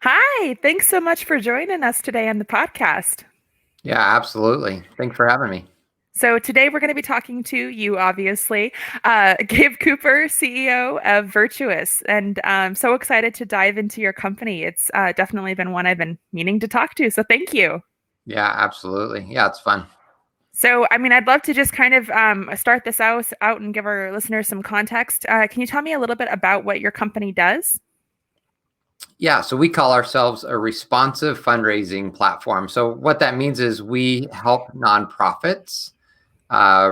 Hi, thanks so much for joining us today on the podcast. Yeah, absolutely. Thanks for having me. So, today we're going to be talking to you, obviously, Gabe Cooper, CEO of Virtuous. And I'm so excited to dive into your company. It's definitely been one I've been meaning to talk to. So, thank you. Yeah, absolutely. Yeah, it's fun. So, I'd love to just kind of start this out and give our listeners some context. Can you tell me a little bit about what your company does? Yeah, so we call ourselves a responsive fundraising platform. So what that means is we help nonprofits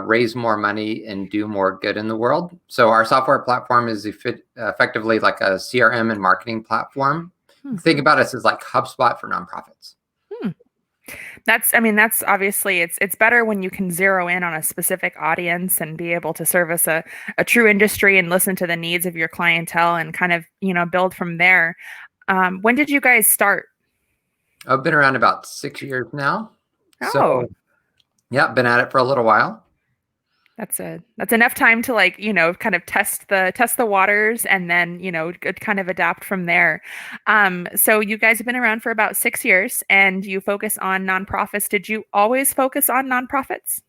raise more money and do more good in the world. So our software platform is effectively like a CRM and marketing platform. Hmm. Think about us as like HubSpot for nonprofits. Hmm. That's obviously it's better when you can zero in on a specific audience and be able to service a true industry and listen to the needs of your clientele and kind of, build from there. When did you guys start? I've been around about 6 years now. Oh, So yeah, been at it for a little while. that's enough time to like, kind of test the waters and then, kind of adapt from there. So you guys have been around for about 6 years and you focus on nonprofits. Did you always focus on nonprofits?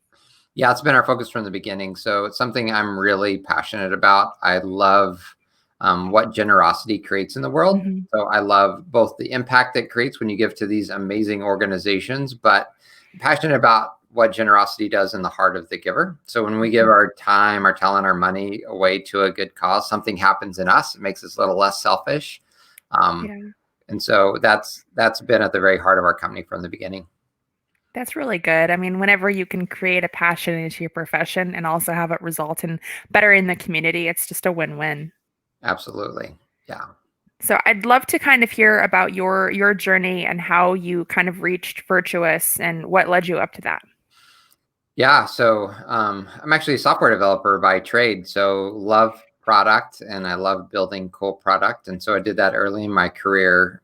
Yeah, it's been our focus from the beginning. So it's something I'm really passionate about. I love what generosity creates in the world. Mhm. So I love both the impact it creates when you give to these amazing organizations, but I'm passionate about what generosity does in the heart of the giver. So when we give our time, our talent, our money away to a good cause, something happens in us. It makes us a little less selfish. Um, Yeah. and so that's been at the very heart of our company from the beginning. That's really good. I mean, whenever you can create a passion into your profession and also have it result in better in the community, it's just a win-win. Absolutely. Yeah. So I'd love to kind of hear about your journey and how you kind of reached Virtuous and what led you up to that. Yeah, so I'm actually a software developer by trade. So love product and I love building cool product. And so I did that early in my career.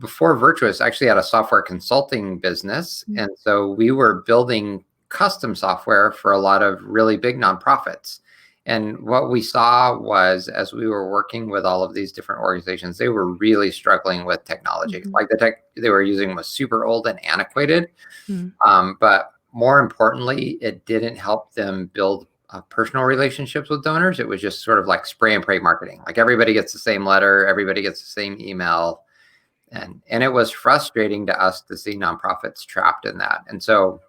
Before Virtuous, I actually had a software consulting business. And so we were building custom software for a lot of really big nonprofits. And what we saw was as we were working with all of these different organizations, they were really struggling with technology. Mhm. Like the tech they were using was super old and antiquated. Mhm. But more importantly, it didn't help them build personal relationships with donors. It was just sort of like spray and pray marketing. Like everybody gets the same letter, everybody gets the same email, and it was frustrating to us to see nonprofits trapped in that. And so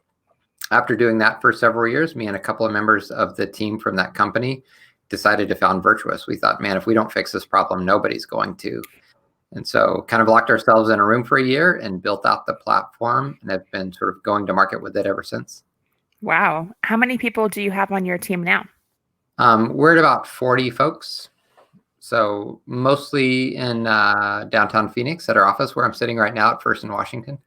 after doing that for several years, me and a couple of members of the team from that company decided to found Virtuous. We thought, man, if we don't fix this problem, nobody's going to. And so kind of locked ourselves in a room for a year and built out the platform and have been sort of going to market with it ever since. Wow. How many people do you have on your team now? We're at about 40 folks. So mostly in downtown Phoenix at our office where I'm sitting right now at First in Washington.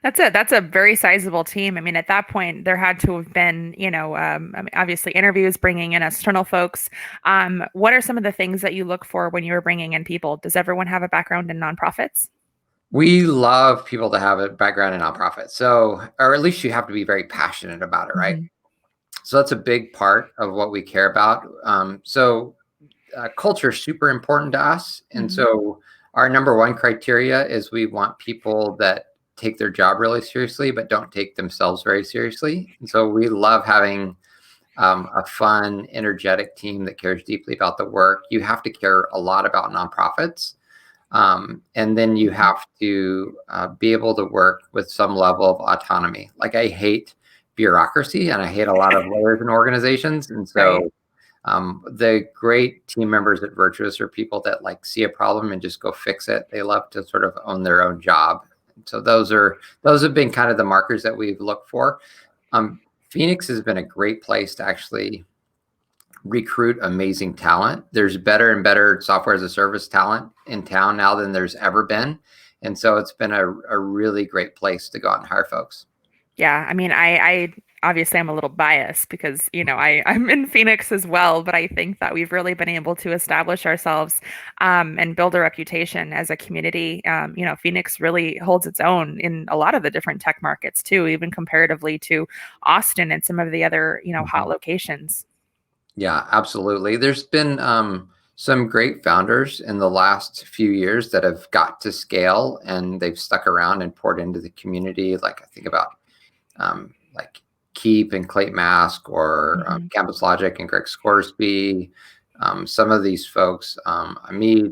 That's a very sizable team. I mean, at that point, there had to have been, I mean, obviously interviews, bringing in external folks. What are some of the things that you look for when you were bringing in people? Does everyone have a background in nonprofits? We love people to have a background in nonprofit. So, or at least you have to be very passionate about it, right? Mhm. So that's a big part of what we care about. Culture is super important to us. And Mhm. so our number one criteria is we want people that take their job really seriously, but don't take themselves very seriously. And so we love having a fun, energetic team that cares deeply about the work. You have to care a lot about nonprofits. And then you have to be able to work with some level of autonomy. Like I hate bureaucracy and I hate a lot of layers and organizations. And Right. so the great team members at Virtuous are people that like see a problem and just go fix it. They love to sort of own their own job. So those have been kind of the markers that we've looked for. Um, Phoenix has been a great place to actually recruit amazing talent. There's better and better software as a service talent in town now than there's ever been. And so it's been a really great place to go out and hire folks. Yeah, I mean, I obviously I'm a little biased because, I'm in Phoenix as well, but I think that we've really been able to establish ourselves and build a reputation as a community. Phoenix really holds its own in a lot of the different tech markets too, even comparatively to Austin and some of the other, hot Mhm. locations. Yeah, absolutely. There's been some great founders in the last few years that have got to scale and they've stuck around and poured into the community. Like I think about like Keep and Clayton Mask, or Campus Logic and Greg Scoresby. Some of these folks,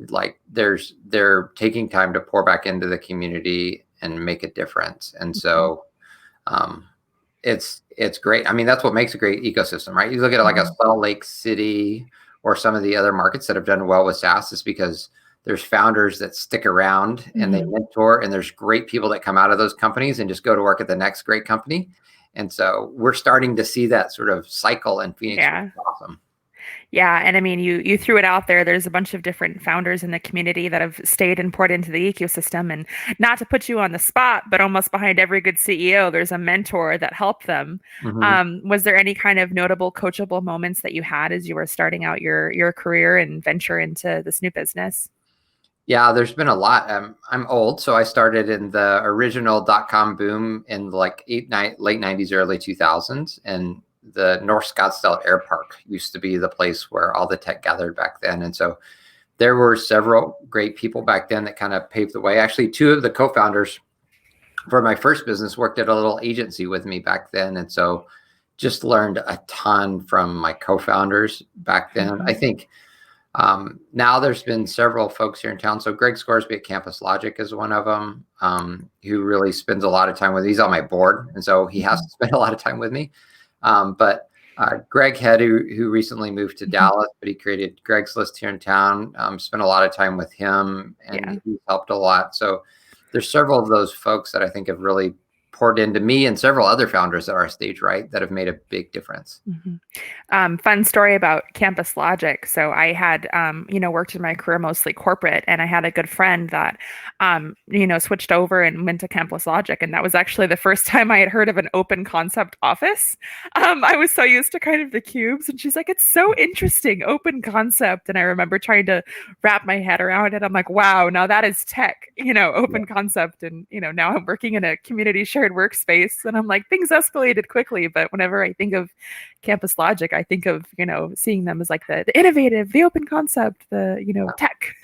like they're taking time to pour back into the community and make a difference. And so it's great. I mean, that's what makes a great ecosystem, right? You look at it like a Salt Lake City or some of the other markets that have done well with SaaS, is because there's founders that stick around and they mentor, and there's great people that come out of those companies and just go to work at the next great company. And so we're starting to see that sort of cycle in Phoenix. Yeah. Which is awesome. Yeah, and I mean, you threw it out there. There's a bunch of different founders in the community that have stayed and poured into the ecosystem. And not to put you on the spot, but almost behind every good CEO, there's a mentor that helped them. Was there any kind of notable coachable moments that you had as you were starting out your career and venture into this new business? Yeah, there's been a lot. I'm old, so I started in the original .com boom in like late 90s, early 2000s, and the North Scottsdale Air Park used to be the place where all the tech gathered back then. And so there were several great people back then that kind of paved the way. Actually, two of the co-founders for my first business worked at a little agency with me back then. And so just learned a ton from my co-founders back then. I think now there's been several folks here in town. So Greg Scoresby at Campus Logic is one of them, who really spends a lot of time with me. He's on my board, and so he has to spend a lot of time with me. But Greg Head, who recently moved to Dallas, but he created Greg's List here in town, spent a lot of time with him, and he's helped a lot. So there's several of those folks that I think have really poured into me and several other founders at our stage, right, that have made a big difference. Fun story about Campus Logic. So I had, worked in my career mostly corporate, and I had a good friend that, switched over and went to Campus Logic. And that was actually the first time I had heard of an open concept office. I was so used to kind of the cubes, and she's like, it's so interesting, open concept. And I remember trying to wrap my head around it. I'm like, wow, now that is tech, open concept. And, now I'm working in a community shared workspace, and I'm like, things escalated quickly. But whenever I think of Campus Logic, I think of, seeing them as like the innovative, the open concept, the, tech.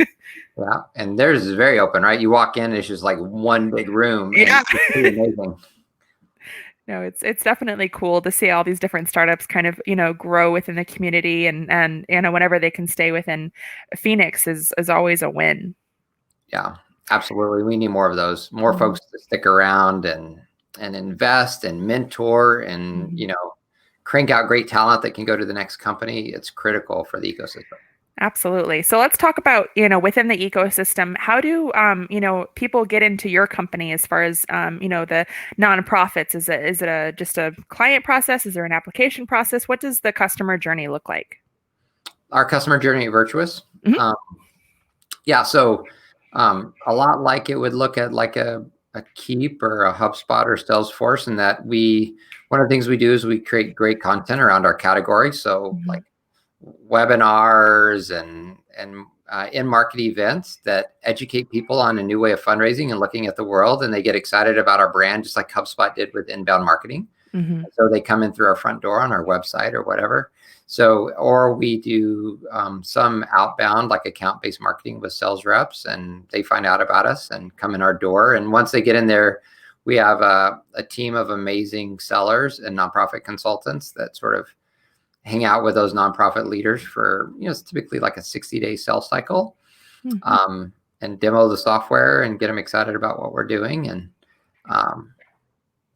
Yeah. And theirs is very open, right? You walk in, it's just like one big room. Yeah. It's pretty amazing. No, it's definitely cool to see all these different startups kind of, grow within the community, and whenever they can stay within Phoenix is always a win. Yeah, absolutely. We need more of those, more folks to stick around and invest and mentor and, crank out great talent that can go to the next company. It's critical for the ecosystem. Absolutely. So let's talk about, within the ecosystem, how do, people get into your company as far as, the nonprofits? Is it just a client process? Is there an application process? What does the customer journey look like? Our customer journey at Virtuous. So a lot like it would look at like a Keep or a HubSpot or Salesforce, in that one of the things we do is we create great content around our category. So like webinars and in-market events that educate people on a new way of fundraising and looking at the world, and they get excited about our brand, just like HubSpot did with inbound marketing. So they come in through our front door on our website or whatever. So, or we do some outbound, like account-based marketing with sales reps, and they find out about us and come in our door. And once they get in there, we have a team of amazing sellers and nonprofit consultants that sort of hang out with those nonprofit leaders for, it's typically like a 60-day sales cycle, and demo the software and get them excited about what we're doing. And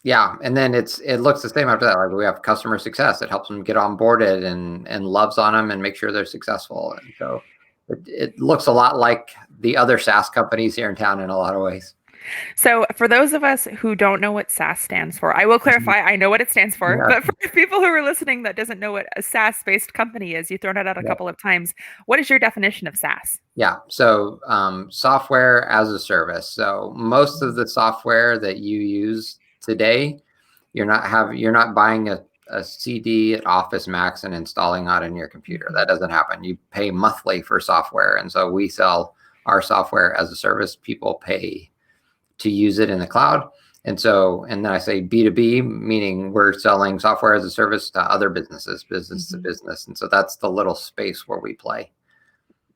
and then it looks the same after that. Like we have customer success that helps them get onboarded and loves on them and make sure they're successful. And so it looks a lot like the other SaaS companies here in town in a lot of ways. So for those of us who don't know what SaaS stands for, I will clarify, I know what it stands for, but for people who are listening that doesn't know what a SaaS-based company is, you've thrown it out a couple of times. What is your definition of SaaS? Yeah. So software as a service. So most of the software that you use today, you're not buying a CD at Office Max and installing that in your computer. That doesn't happen. You pay monthly for software. And so we sell our software as a service. People pay to use it in the cloud. And then I say B2B, meaning we're selling software as a service to other businesses, business to business. And so that's the little space where we play.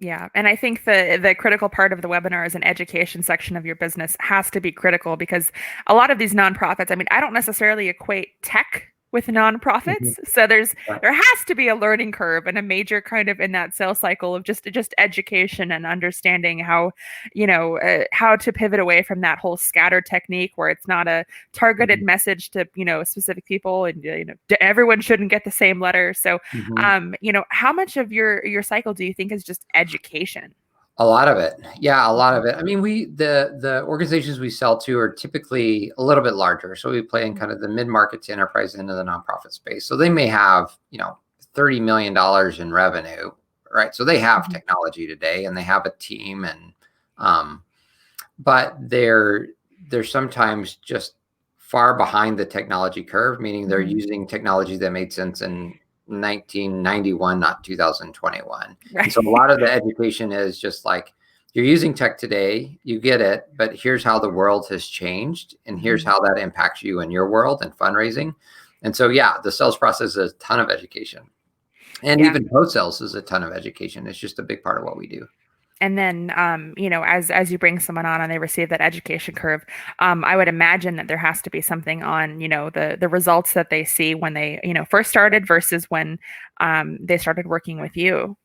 Yeah. And I think the critical part of the webinar is an education section of your business has to be critical because a lot of these nonprofits, I mean, I don't necessarily equate tech with Mhm. nonprofits. So Right. there has to be a learning curve and a major kind of in that sales cycle of just education and understanding how, how to pivot away from that whole scatter technique where it's not a targeted Mhm. message to, specific people and everyone shouldn't get the same letter. So Mhm. how much of your cycle do you think is just education? A lot of it. Yeah, a lot Mhm, of it. I mean, the organizations we sell to are typically a little bit larger. So we play in mhm, kind of the mid-market to enterprise into the nonprofit space. So they may have, $30 million in revenue, right? So they have mhm, technology today and they have a team um, but they're sometimes just far behind the technology curve, meaning they're mhm. using technology that made sense in 1991, not 2021. And so a Right. lot of the education is just like you're using tech today, you get it, but here's how the world has changed, and here's Mhm. how that impacts you in your world and fundraising. And so, yeah, the sales process is a ton of education, and Yeah. even post sales is a ton of education. It's just a big part of what we do. And then, as you bring someone on and they receive that education curve, I would imagine that there has to be something on, the results that they see when they, first started versus when they started working with you.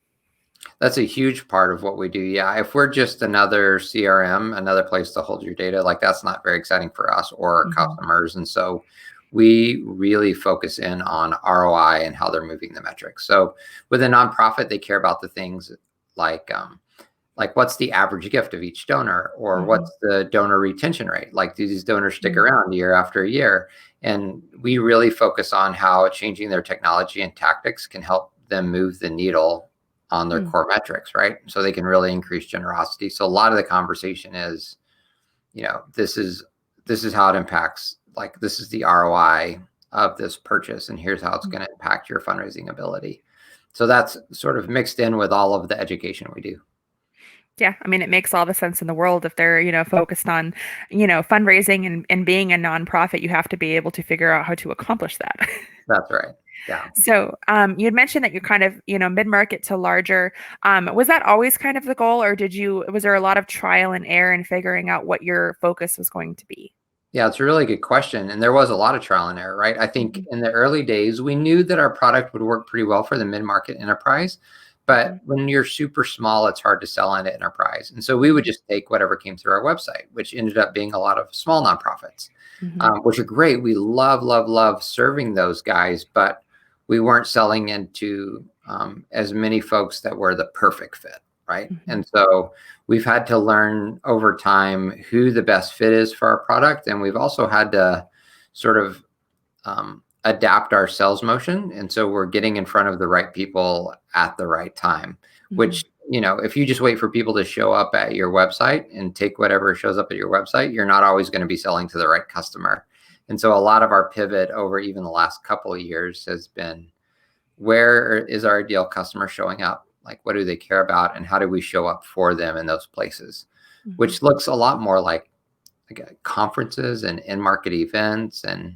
That's a huge part of what we do. Yeah. If we're just another CRM, another place to hold your data, like that's not very exciting for us or our Hmm. customers. And so we really focus in on ROI and how they're moving the metrics. So with a nonprofit, they care about the things like, what's the average gift of each donor, or Hmm. what's the donor retention rate? Like, do these donors stick Hmm. around year after year? And we really focus on how changing their technology and tactics can help them move the needle on their core metrics, right? So they can really increase generosity. So a lot of the conversation is, this is how it impacts, like this is the ROI of this purchase, and here's how it's going to impact your fundraising ability. So that's sort of mixed in with all of the education we do. Yeah, I mean, it makes all the sense in the world if they're, focused on, fundraising and being a nonprofit, you have to be able to figure out how to accomplish that. That's right. Yeah. So, you had mentioned that you're kind of, mid-market to larger. Was that always kind of the goal, or was there a lot of trial and error in figuring out what your focus was going to be? Yeah, it's a really good question. And there was a lot of trial and error, right? I think Mhm, in the early days, we knew that our product would work pretty well for the mid-market enterprise. But mhm, when you're super small, it's hard to sell into enterprise. And so we would mhm, just take whatever came through our website, which ended up being a lot of small nonprofits, mhm, which are great. We love, love, love serving those guys, but we weren't selling into as many folks that were the perfect fit, right? mhm, And so we've had to learn over time who the best fit is for our product. And we've also had to sort of adapt our sales motion. And so we're getting in front of the right people at the right time, mhm, which, if you just wait for people to show up at your website and take whatever shows up at your website, you're not always going to be selling to the right customer. And so a lot of our pivot over even the last couple of years has been, where is our ideal customer showing up? Like, what do they care about? And how do we show up for them in those places? mhm, Which looks a lot more like conferences and in-market events and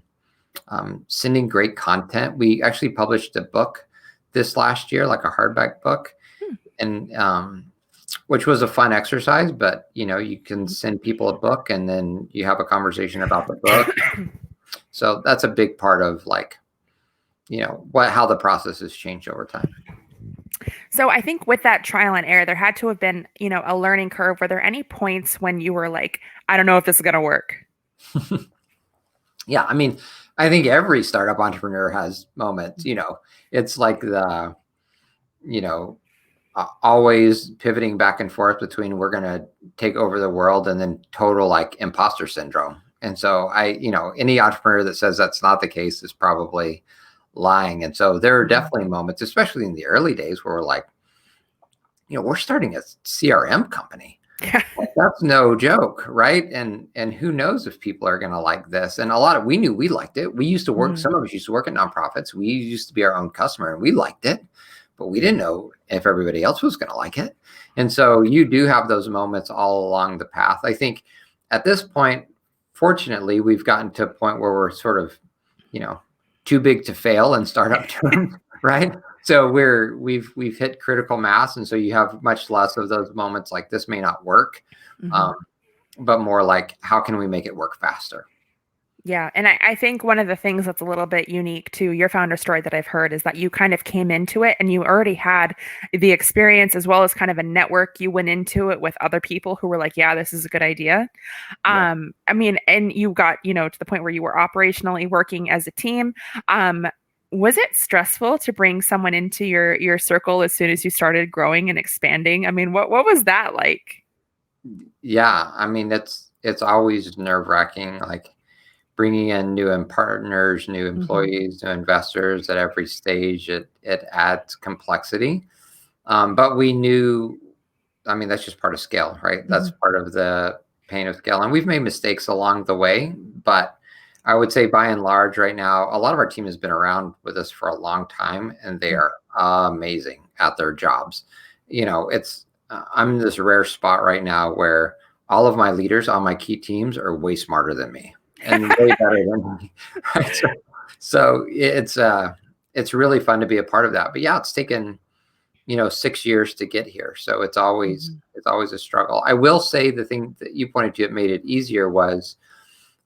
sending great content. We actually published a book this last year, like a hardback book, hmm, and which was a fun exercise. But you can mhm. send people a book, and then you have a conversation about the book. So that's a big part of like how the process has changed over time. So I think with that trial and error, there had to have been, a learning curve. Were there any points when you were like, I don't know if this is going to work? Yeah, I mean, I think every startup entrepreneur has moments. Mhm, It's like you know always pivoting back and forth between we're going to take over the world and then total like imposter syndrome. And so any entrepreneur that says that's not the case is probably lying. And so there are mhm. definitely moments, especially in the early days, where we're like, we're starting a CRM company. Yeah. Like, that's no joke, right? And who knows if people are going to like this? And we knew we liked it. We used to work. Mhm, Some of us used to work at nonprofits. We used to be our own customer, and we liked it, but we didn't know if everybody else was going to like it. And so you do have those moments all along the path. I think at this point, fortunately, we've gotten to a point where we're sort of, you know, too big to fail in startup terms, right? So we've hit critical mass, and so you have much less of those moments like this may not work, Mm-hmm. but more like how can we make it work faster? Yeah. And I think one of the things that's a little bit unique to your founder story that I've heard is that you kind of came into it and you already had the experience as well as kind of a network. You went into it with other people who were like, yeah, this is a good idea. Yeah. I mean, and you got, to the point where you were operationally working as a team. Um, was it stressful to bring someone into your circle as soon as you started growing and expanding? I mean, what was that like? Yeah, I mean it's always nerve-wracking, like bringing in new partners, new Hmm. employees, new investors at every stage. It adds complexity, but we knew. I mean, that's just part of scale, right? That's Hmm. part of the pain of scale, and we've made mistakes along the way, but I would say by and large, right now, a lot of our team has been around with us for a long time, and they are amazing at their jobs. It's I'm in this rare spot right now where all of my leaders on my key teams are way smarter than me and way better than me. Right? So it's really fun to be a part of that. But yeah, it's taken 6 years to get here, so Hmm. it's always a struggle. I will say the thing that you pointed to that made it easier was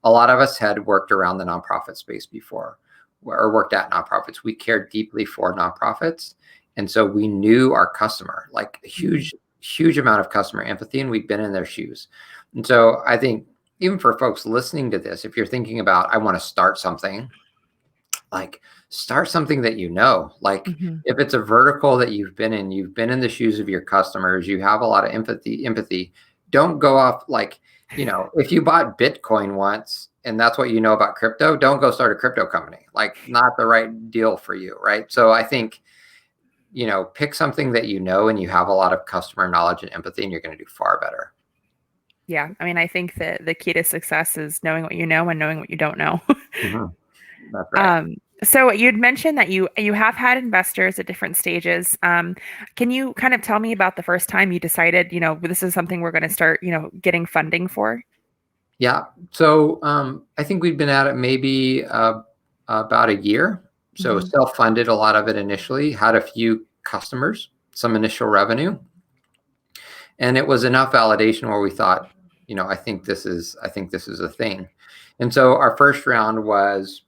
a lot of us had worked around the nonprofit space before or worked at nonprofits. We cared deeply for nonprofits. And so we knew our customer, like a Hmm. huge amount of customer empathy, and we've been in their shoes. And so I think even for folks listening to this, if you're thinking about, I want to start something, like start something that like Hmm. if it's a vertical that you've been in the shoes of your customers, you have a lot of empathy. Don't go off like, if you bought Bitcoin once and that's what you know about crypto, don't go start a crypto company. Like not the right deal for you, right? So I think, pick something that and you have a lot of customer knowledge and empathy, and you're going to do far better. Yeah. I mean, I think that the key to success is knowing what you know and knowing what you don't know. Mhm. That's right. Um, so you'd mentioned that you have had investors at different stages. Can you kind of tell me about the first time you decided, this is something we're going to start, getting funding for? Yeah. So I think we've been at it maybe about a year. So Hmm. self-funded a lot of it initially, had a few customers, some initial revenue, and it was enough validation where we thought, I think this is a thing. And so our first round was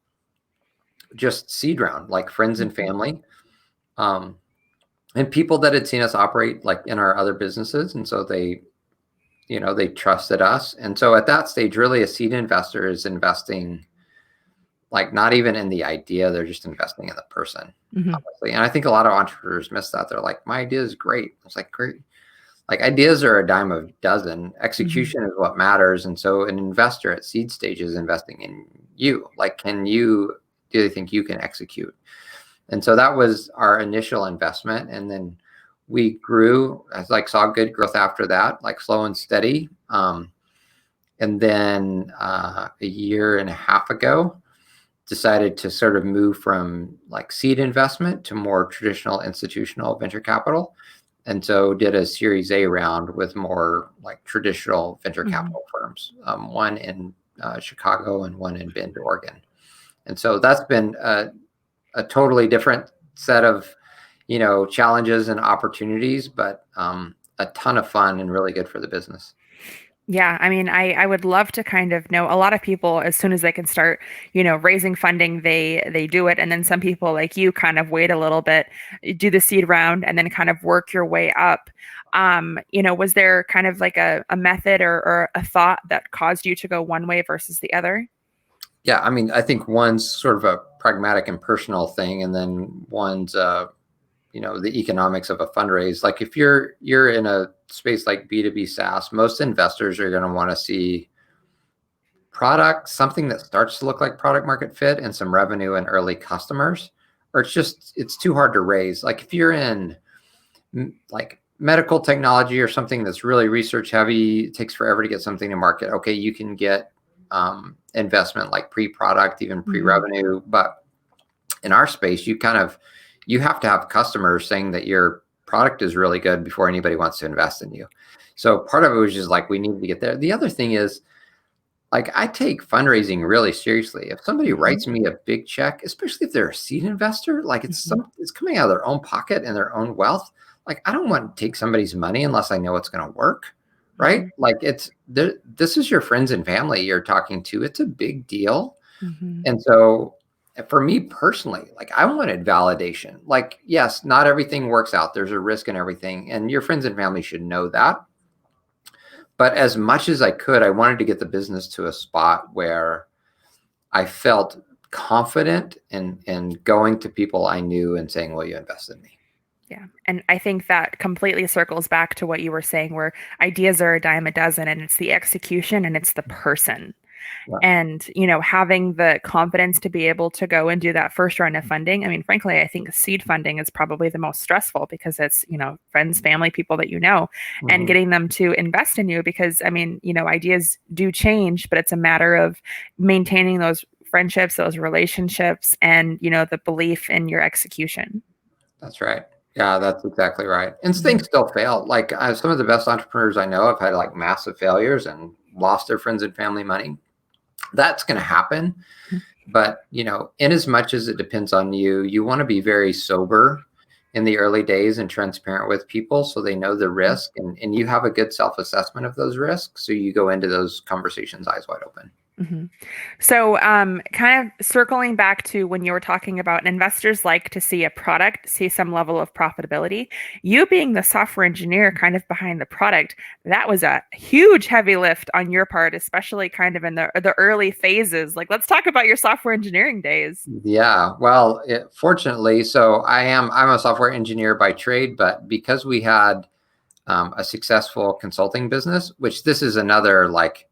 just seed round, like friends and Hmm. family, um, and people that had seen us operate like in our other businesses, and so they trusted us. And so at that stage, really, a seed investor is investing like not even in the idea, they're just investing in the person, Hmm. honestly. And I think a lot of entrepreneurs miss that. They're like, my idea is great. It's like, great. Like ideas are a dime a dozen. Hmm. Execution is what matters. And so an investor at seed stage is investing in you. Like, do they think you can execute? And so that was our initial investment. And then we grew, I like saw good growth after that, like slow and steady. And then a year and a half ago, decided to sort of move from like seed investment to more traditional institutional venture capital. And so did a Series A round with more like traditional venture Hmm. capital firms, one in Chicago and one in Bend, Oregon. And so that's been a totally different set of, challenges and opportunities, but a ton of fun and really good for the business. Yeah, I mean, I would love to kind of know a lot of people as soon as they can start, raising funding, they do it. And then some people like you kind of wait a little bit, do the seed round, and then kind of work your way up. Was there kind of like a method or a thought that caused you to go one way versus the other? Yeah, I mean, I think one's sort of a pragmatic and personal thing, and then one's the economics of a fundraise. Like if you're in a space like B2B SaaS, most investors are going to want to see product, something that starts to look like product market fit and some revenue and early customers, or it's too hard to raise. Like if you're in like medical technology or something that's really research heavy, it takes forever to get something to market. Okay, you can get investment like pre-product, even Hmm. pre-revenue, but in our space, you have to have customers saying that your product is really good before anybody wants to invest in you. So part of it was just like we needed to get there. The other thing is like I take fundraising really seriously. If somebody Mhm. writes me a big check, especially if they're a seed investor, like Mhm. it's coming out of their own pocket and their own wealth. Like I don't want to take somebody's money unless I know it's going to work, right? Mhm. Like this is your friends and family you're talking to. It's a big deal. Mhm. And so for me personally, like I wanted validation. Like, yes, not everything works out. There's a risk in everything, and your friends and family should know that. But as much as I could, I wanted to get the business to a spot where I felt confident in going to people I knew and saying, "Will you invest in me?" Yeah. And I think that completely circles back to what you were saying, where ideas are a dime a dozen, and it's the execution and it's the person. Yeah, And, having the confidence to be able to go and do that first round of funding. I mean, frankly, I think seed funding is probably the most stressful because it's, friends, family, people that and hmm, getting them to invest in you because, I mean, ideas do change, but it's a matter of maintaining those friendships, those relationships, and, the belief in your execution. that's right. Yeah, that's exactly right. And Mhm. things still fail. Like some of the best entrepreneurs I know have had like massive failures and lost their friends and family money. That's going to happen. But, in as much as it depends on you, you want to be very sober in the early days and transparent with people so they know the risk and you have a good self-assessment of those risks. So you go into those conversations eyes wide open. Mhm. So, kind of circling back to when you were talking about investors like to see a product, see some level of profitability. You being the software engineer kind of behind the product, that was a huge heavy lift on your part, especially kind of in the early phases. Like, let's talk about your software engineering days. Yeah, well, fortunately, so I'm a software engineer by trade, but because we had a successful consulting business, which this is another like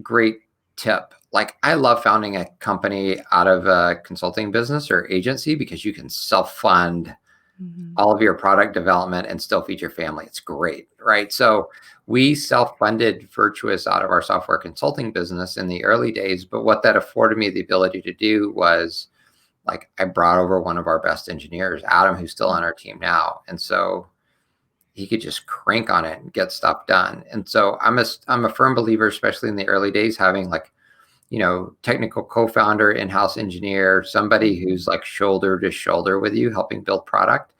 great tip. Like I love founding a company out of a consulting business or agency because you can self-fund Mhm. all of your product development and still feed your family. It's great, right? So we self-funded Virtuous out of our software consulting business in the early days. But what that afforded me the ability to do was like I brought over one of our best engineers, Adam, who's still on our team now. And so he could just crank on it and get stuff done. And so I'm a firm believer, especially in the early days, having like, technical co-founder, in-house engineer, somebody Mhm. who's like shoulder to shoulder with you, helping build product.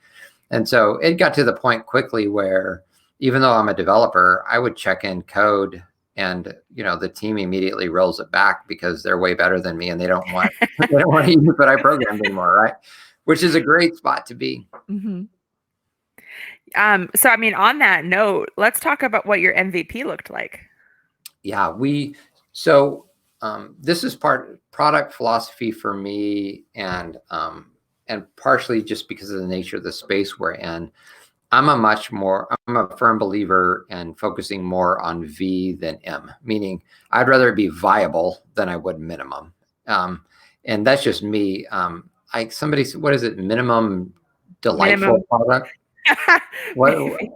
And so it got to the point quickly where even though I'm a developer, I would check in code and the team immediately rolls it back because they're way better than me and they don't want to use what I programmed anymore, right? Which is a great spot to be. Mhm. So I mean, on that note, let's talk about what your MVP looked like. Yeah, so this is part product philosophy for me and partially just because of the nature of the space we're in. I'm a firm believer in focusing more on V than M, meaning I'd rather it be viable than I would minimum. Um, and that's just me. What is it? Minimum delightful Minimum, product. What? maybe.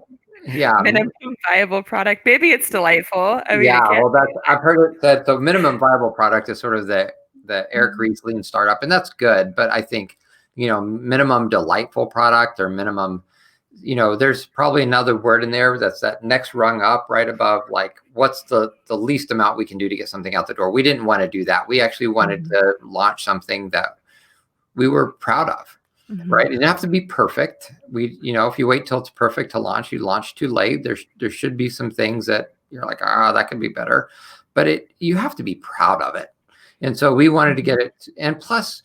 Yeah, Minimum viable product. Maybe it's delightful. I mean, yeah. it can't. Well, I've heard it said. So minimum viable product is sort of the Eric Mhm. Ries lean startup, and that's good. But I think minimum delightful product or minimum there's probably another word in there that's that next rung up right above like what's the least amount we can do to get something out the door. We didn't want to do that. We actually wanted Mhm. to launch something that we were proud of, Mhm. right? It didn't have to be perfect. If you wait till it's perfect to launch, you launch too late. There should be some things that you're like, that could be better, but you have to be proud of it. And so we wanted to Mhm. get it. And plus,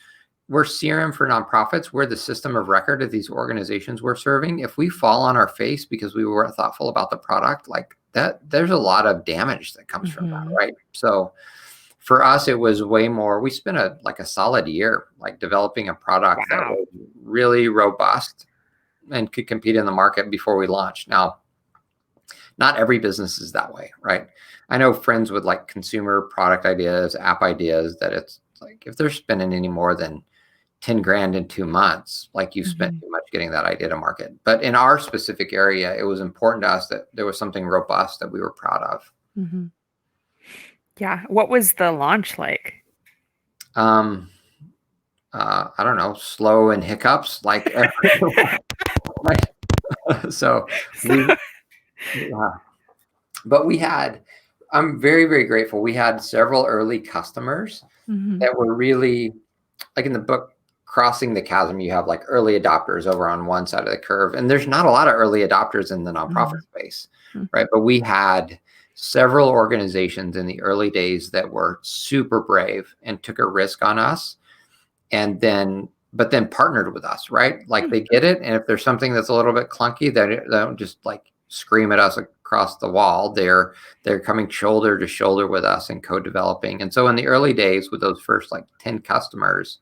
we're CRM for nonprofits. We're the system of record of these organizations we're serving. If we fall on our face because we weren't thoughtful about the product, like that, there's a lot of damage that comes from that, Mhm. right? So for us, it was way more. We spent a solid year like developing a product that Wow. was really robust and could compete in the market before we launched. Now, not every business is that way, right? I know friends with like consumer product ideas, app ideas that it's like if they're spending any more than 10 grand in 2 months, like you spent Mhm. too much getting that idea to market. But in our specific area, it was important to us that there was something robust that we were proud of. Mhm. Yeah. What was the launch like? Um, I don't know, slow and hiccups like everyone. Like, so So, we, yeah. But we had, I'm very, very grateful. We had several early customers Hmm. that were really, like in the book Crossing the Chasm, you have like early adopters over on one side of the curve, and there's not a lot of early adopters in the nonprofit space, right? But we had several organizations in the early days that were super brave and took a risk on us, and then but then partnered with us, right? Like they get it, and if there's something that's a little bit clunky, they don't just like scream at us across the wall. They're coming shoulder to shoulder with us and co-developing. And so in the early days with those first like 10 customers,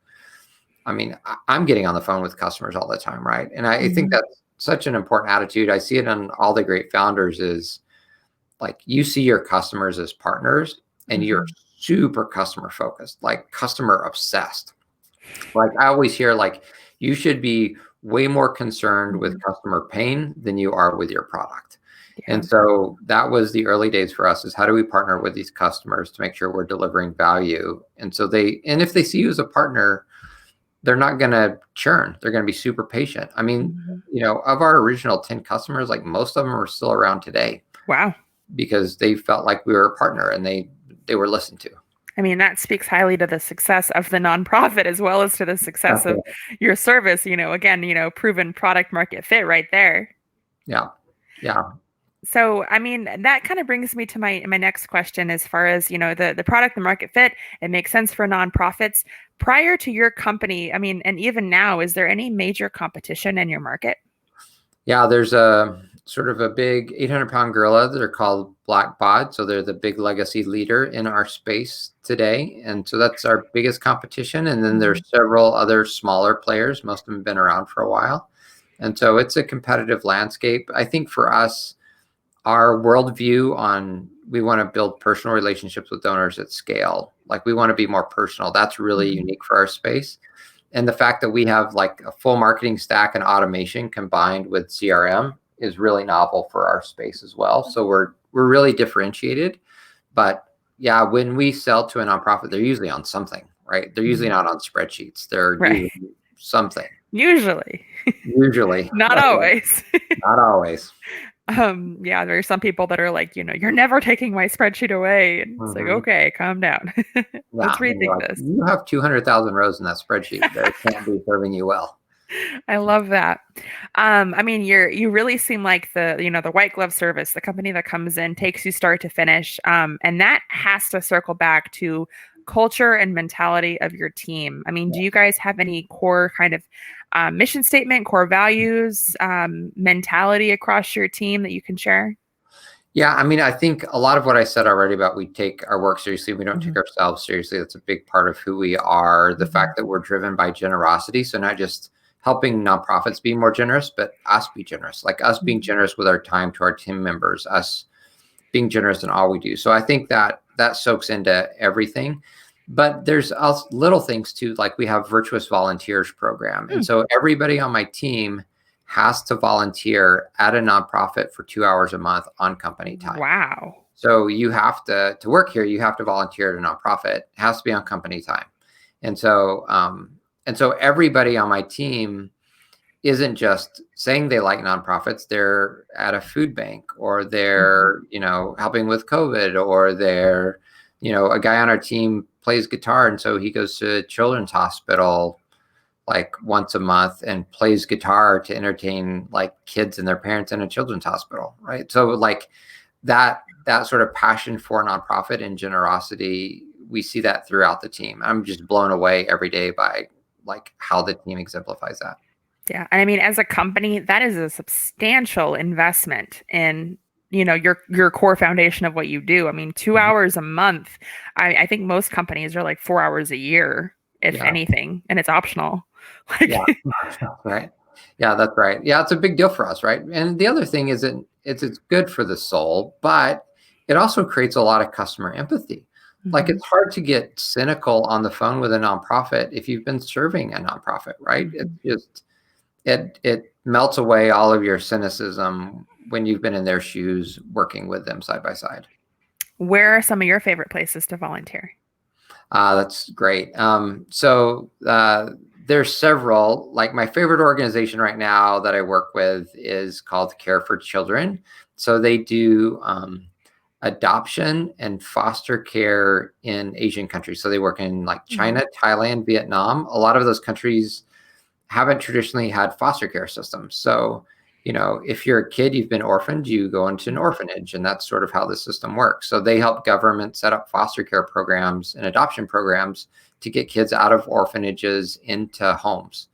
I mean, I'm getting on the phone with customers all the time, right? And I think Hmm. that's such an important attitude. I see it in all the great founders is like you see your customers as partners and you're Hmm. super customer focused, like customer obsessed. Like I always hear like you should be way more concerned with Hmm. customer pain than you are with your product. Yeah. And so that was the early days for us is how do we partner with these customers to make sure we're delivering value? And so and if they see you as a partner, they're not going to churn. They're going to be super patient. I mean, Hmm. of our original 10 customers, like most of them are still around today Wow. because they felt like we were a partner and they were listened to. I mean, that speaks highly to the success of the nonprofit as well as to the success of Definitely. your service. Again, proven product market fit right there. Yeah. Yeah. So, I mean, that kind of brings me to my next question as far as, the product, the market fit, it makes sense for nonprofits. Prior to your company, I mean, and even now, is there any major competition in your market? Yeah, there's a sort of a big 800-pound gorilla. They're called Blackbaud. So they're the big legacy leader in our space today. And so that's our biggest competition. And then Mhm. there's several other smaller players. Most of them have been around for a while. And so it's a competitive landscape. I think for us, our worldview on we want to build personal relationships with donors at scale. Like we want to be more personal. That's really Mhm. unique for our space. And the fact that we have like a full marketing stack and automation combined with CRM is really novel for our space as well. So we're really differentiated. But yeah, when we sell to a nonprofit, they're usually on something, right? They're usually Mhm. not on spreadsheets. They're Right. using something. Usually, Usually. not That's right. always. Not always. Yeah, there are some people that are like, you're never taking my spreadsheet away. And it's like, Mhm. okay, calm down. Let's Yeah, and you're rethink like, this. you have 200,000 rows in that spreadsheet. That can't be serving you well. I love that. I mean, you really seem like the white glove service, the company that comes in, takes you start to finish. And that has to circle back to culture and mentality of your team. I mean, do you guys have any core kind of mission statement, core values, mentality across your team that you can share? Yeah, I mean, I think a lot of what I said already about we take our work seriously, we don't take Hmm. ourselves seriously. That's a big part of who we are. The Hmm. fact that we're driven by generosity. So not just helping nonprofits be more generous, but us be generous, like us being Hmm. generous with our time to our team members, us being generous in all we do. So I think that soaks into everything. But there's also little things too, like we have Virtuous Volunteers program. And so everybody on my team has to volunteer at a nonprofit for 2 hours a month on company time. Wow. So you have to work here, you have to volunteer at a nonprofit. It has to be on company time. And so everybody on my team isn't just saying they like nonprofits. They're at a food bank or Mhm. they're, helping with COVID or they're, a guy on our team plays guitar. And so he goes to Children's Hospital like once a month and plays guitar to entertain like kids and their parents in a children's hospital. Right. So like that sort of passion for nonprofit and generosity, we see that throughout the team. I'm just blown away every day by like how the team exemplifies that. Yeah. And I mean, as a company, that is a substantial investment in, your core foundation of what you do. I mean, 2 hours a month. I think most companies are like 4 hours a year, if Yeah. anything, and it's optional. Yeah. Like, Right. Yeah, that's right. Yeah, it's a big deal for us, right? And the other thing is it's good for the soul, but it also creates a lot of customer empathy. Like mhm, it's hard to get cynical on the phone with a nonprofit if you've been serving a nonprofit, right? It's mhm. just it melts away all of your cynicism when you've been in their shoes working with them side by side. Where are some of your favorite places to volunteer? That's great. There's several. Like my favorite organization right now that I work with is called Care for Children. So they do adoption and foster care in Asian countries. So they work in like Mhm. China, Thailand, Vietnam. A lot of those countries haven't traditionally had foster care systems. So, if you're a kid, you've been orphaned, you go into an Mhm. orphanage, and that's sort of how the system works. So they help government set up foster care programs and adoption programs to get kids out of orphanages into homes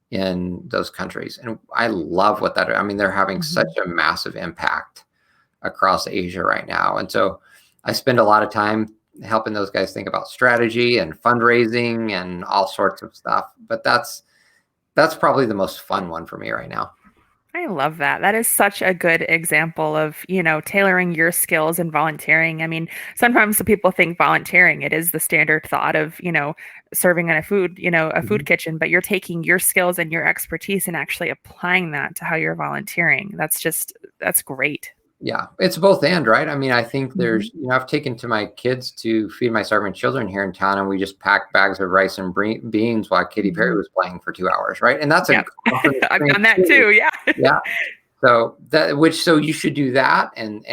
in those countries. And I love what that, I mean, they're having such Mhm. a massive impact across Asia right now. And so I spend a lot of time helping those guys think about strategy and fundraising and all sorts of stuff. But that's probably the most fun one for me right now. I love that. That is such a good example of, tailoring your skills and volunteering. I mean, sometimes the people think volunteering, it is the standard thought of, serving in a food Mhm. kitchen, but you're taking your skills and your expertise and actually applying that to how you're volunteering. That's great. Yeah, it's both and, right? I mean, I think Mhm. I've taken to my kids to feed my starving children here in town, and we just packed bags of rice and beans while Katy Perry Mhm. was playing for 2 hours, right? And that's a Yep. awesome I've experience done that too. too. Yeah. Yeah. So you should do that and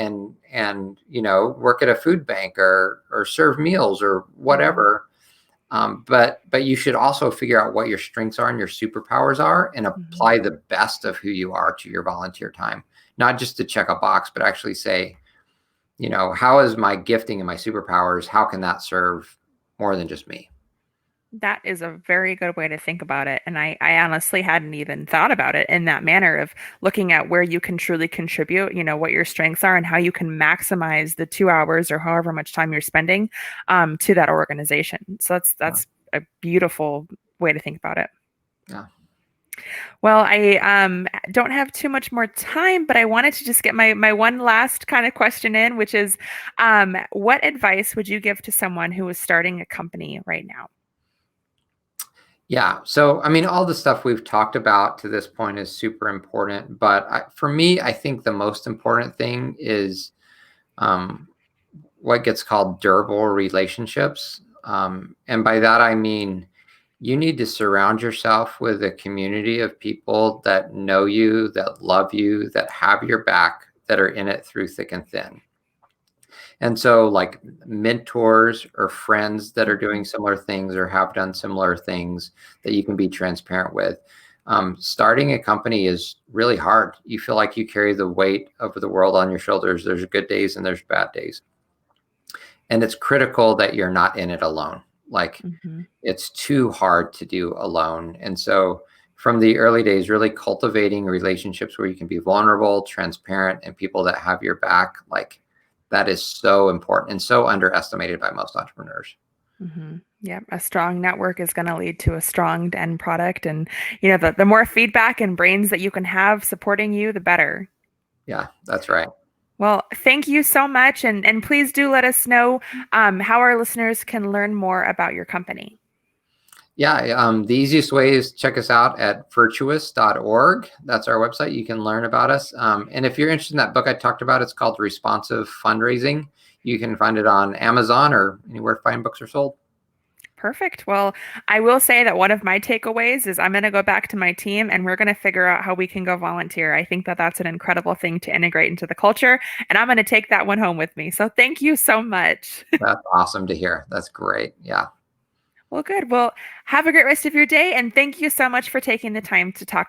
work at a food bank or serve meals or Mhm. whatever. But you should also figure out what your strengths are and your superpowers are and Mhm. apply the best of who you are to your volunteer time, not just to check a box, but actually say, how is my gifting and my superpowers? How can that serve more than just me? That is a very good way to think about it. And I honestly hadn't even thought about it in that manner of looking at where you can truly contribute, what your strengths are and how you can maximize the 2 hours or however much time you're spending to that organization. So Yeah. that's a beautiful way to think about it. Yeah. Well, I don't have too much more time, but I wanted to just get my one last kind of question in, which is, what advice would you give to someone who is starting a company right now? Yeah. So, I mean, all the stuff we've talked about to this point is super important. But for me, I think the most important thing is um, what gets called durable relationships. And by that, I mean, you need to surround yourself with a community of people that know you, that love you, that have your back, that are in it through thick and thin. And so, like mentors or friends that are doing Mhm. similar things or have done similar things that you can be transparent with. Starting a company is really hard. You feel like you carry the weight of the world on your shoulders. There's good days and there's bad days. And it's critical that you're not in it alone. Like Mhm. it's too hard to do alone. And so, from the early days, really cultivating relationships where you can be vulnerable, transparent, and people that have your back, like that is so important and so underestimated by most entrepreneurs. Yeah, a strong network is going to lead to a strong end product, and the more feedback and brains that you can have supporting you, the better. Yeah, that's right. Well, thank you so much, and please do let us know how our listeners can learn more about your company. Yeah, the easiest way is check us out at virtuous.org. That's our website. You can learn about us. And if you're interested in that book I talked about, it's called Responsive Fundraising. You can find it on Amazon or anywhere fine books are sold. Perfect. Well, I will say that one of my takeaways is I'm going to go back to my team and we're going to figure out how we can go volunteer. I think that that's an incredible thing to integrate into the culture, and I'm going to take that one home with me. So thank you so much. That's awesome to hear. That's great. Yeah. Well, good. Well, have a great rest of your day, and thank you so much for taking the time to talk